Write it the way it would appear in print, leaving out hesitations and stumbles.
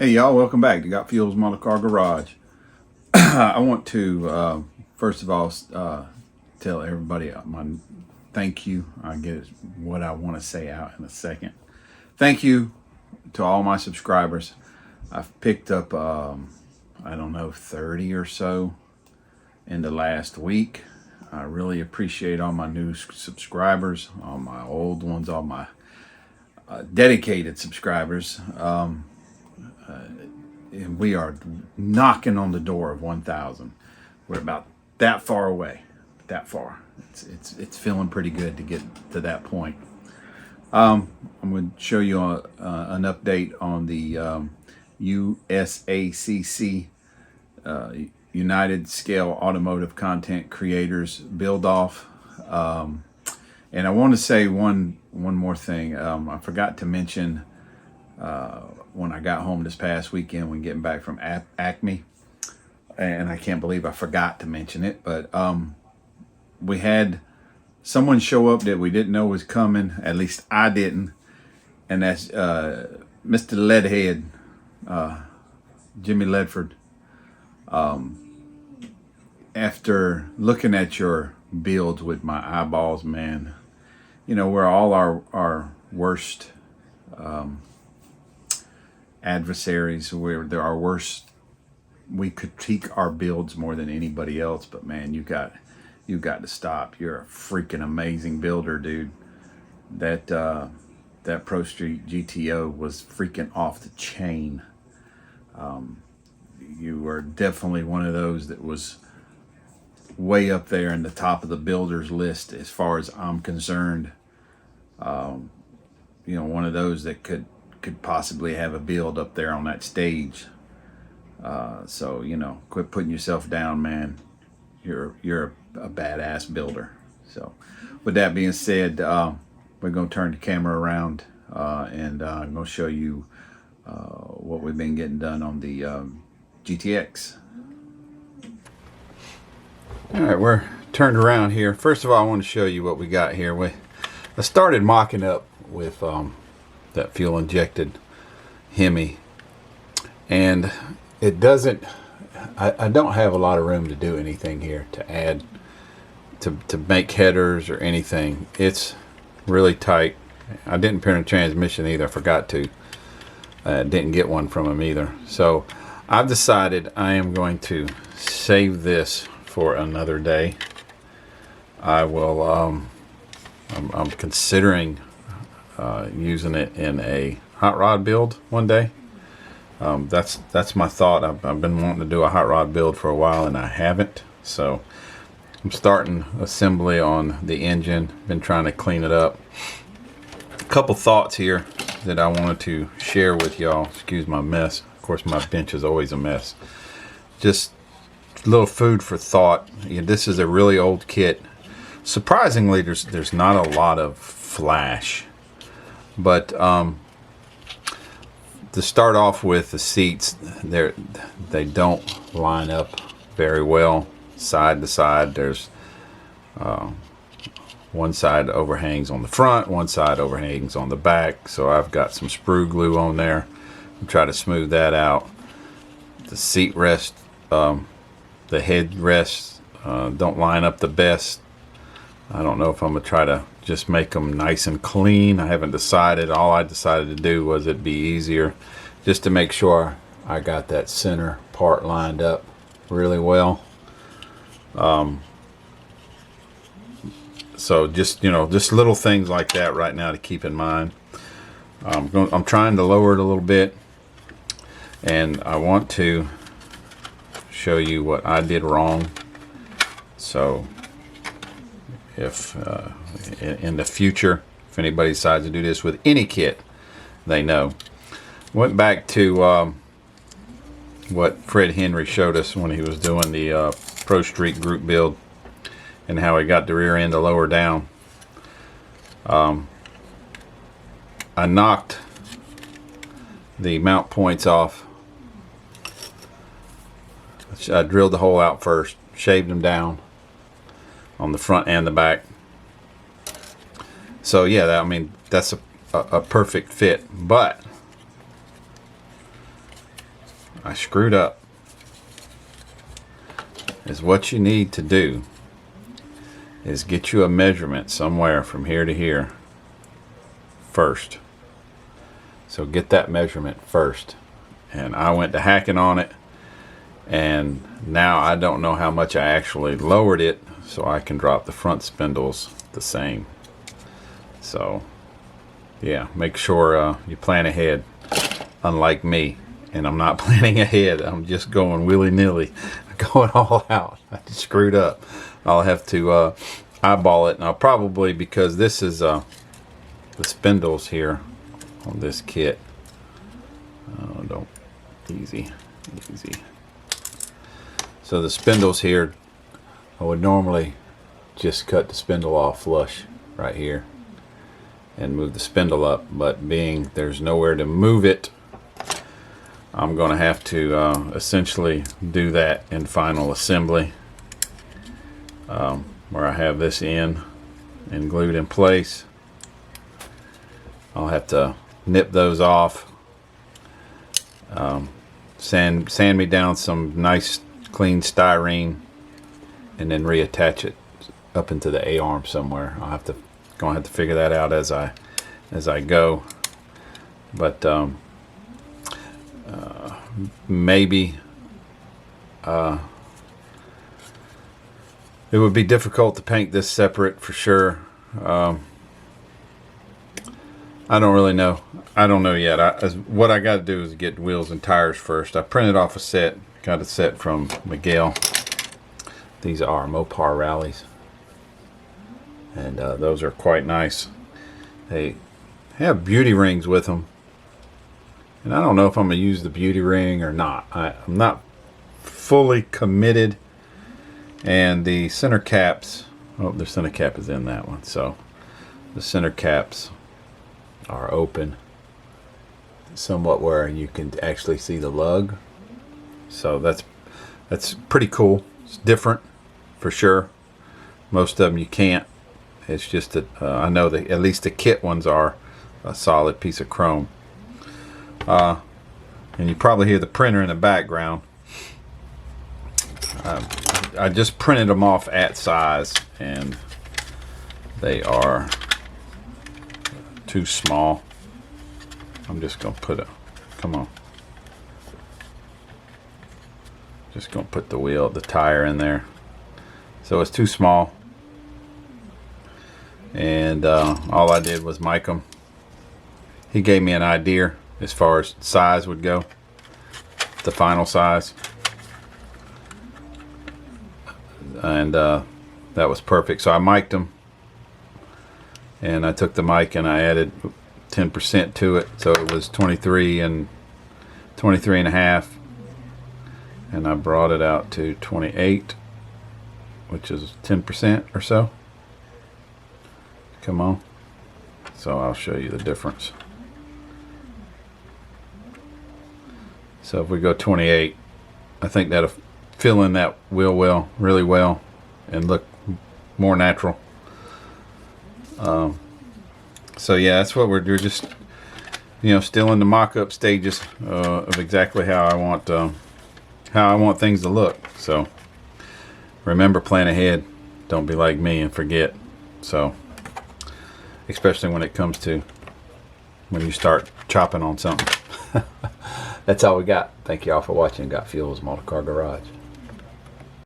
Hey y'all, welcome back to Got Fuels Model Car Garage. I want to first of all tell everybody my thank you. I get what I want to say out in a second. Thank you to all my subscribers. I've picked up I don't know, 30 or so in the last week. I really appreciate all my new subscribers, all my old ones, all my dedicated subscribers. And we are knocking on the door of 1,000. We're about that far away, that far. It's feeling pretty good to get to that point. I'm going to show you an update on the USACC, United Scale Automotive Content Creators build off. And I want to say one more thing. I forgot to mention when I got home this past weekend when getting back from Acme, and I can't believe I forgot to mention it, but we had someone show up that we didn't know was coming. At least I didn't, and that's Mr. Leadhead, Jimmy Ledford. After looking at your builds with my eyeballs, man, you know, we're all our worst adversaries. They're our worst. We critique our builds more than anybody else, but man, you got to stop. You're a freaking amazing builder, dude. That Pro Street GTO was freaking off the chain. You were definitely one of those that was way up there in the top of the builders list as far as I'm concerned. You know, one of those that could possibly have a build up there on that stage. So, you know, quit putting yourself down, man. You're a badass builder. So with that being said, we're going to turn the camera around and I'm going to show you what we've been getting done on the GTX. All right, we're turned around here. First of all, I want to show you what we got here. I started mocking up with that fuel injected Hemi, and it doesn't, I don't have a lot of room to do anything here to add to make headers or anything. It's really tight. I didn't print a transmission either. I forgot to. Didn't get one from him either. So I've decided I am going to save this for another day. I will I'm considering using it in a hot rod build one day. That's my thought. I've been wanting to do a hot rod build for a while and I haven't. So I'm starting assembly on the engine. Been trying to clean it up. A couple thoughts here that I wanted to share with y'all. Excuse my mess. Of course, my bench is always a mess. Just a little food for thought. Yeah, this is a really old kit. Surprisingly, there's not a lot of flash, but to start off with, the seats, they don't line up very well side to side. There's one side overhangs on the front, one side overhangs on the back, so I've got some sprue glue on there and try to smooth that out. The seat rest, the head rests don't line up the best. I don't know if I'm gonna try to just make them nice and clean. I haven't decided. All I decided to do was it'd be easier just to make sure I got that center part lined up really well. So just, you know, just little things like that right now to keep in mind. I'm trying to lower it a little bit, and I want to show you what I did wrong. So if in the future, if anybody decides to do this with any kit, they know. Went back to what Fred Henry showed us when he was doing the Pro Street group build and how he got the rear end to lower down. I knocked the mount points off. I drilled the hole out first, shaved them down on the front and the back. So yeah, I mean, that's a perfect fit, but I screwed up is what you need to do is get you a measurement somewhere from here to here first. So get that measurement first. And I went to hacking on it, and now I don't know how much I actually lowered it so I can drop the front spindles the same. So yeah, make sure you plan ahead, unlike me. And I'm not planning ahead, I'm just going willy-nilly, going all out. I just screwed up. I'll have to eyeball it, and I'll probably, because this is the spindles here on this kit. Don't easy. So the spindles here, I would normally just cut the spindle off flush right here and move the spindle up, but being there's nowhere to move it, I'm going to have to essentially do that in final assembly, where I have this in and glued in place. I'll have to nip those off, sand me down some nice clean styrene, and then reattach it up into the A-arm somewhere. I'll have to figure that out as I go, but maybe it would be difficult to paint this separate for sure. I don't really know. I don't know yet. What I got to do is get wheels and tires first. I printed off a set, got a set from Miguel. These are Mopar Rallies, and those are quite nice. They have beauty rings with them, and I don't know if I'm going to use the beauty ring or not. I'm not fully committed. And the center caps, oh, the center cap is in that one, so the center caps are open somewhat where you can actually see the lug. So that's pretty cool. It's different for sure. Most of them you can't. It's just that I know that at least the kit ones are a solid piece of chrome. And you probably hear the printer in the background. I just printed them off at size, and they are too small. I'm just gonna put just gonna put the tire in there. So it's too small, and all I did was mic them. He gave me an idea as far as size would go, the final size. And that was perfect. So I mic'd them, and I took the mic and I added 10% to it, so it was 23 and a half, and I brought it out to 28, which is 10% or so. Come on. So I'll show you the difference. So if we go 28, I think that'll fill in that wheel really well and look more natural. So yeah, that's what we're just, still in the mock-up stages of exactly how I want things to look. So remember, plan ahead. Don't be like me and forget. So especially when it comes to when you start chopping on something. That's all we got. Thank you all for watching. Got Fuel's Motor Car Garage.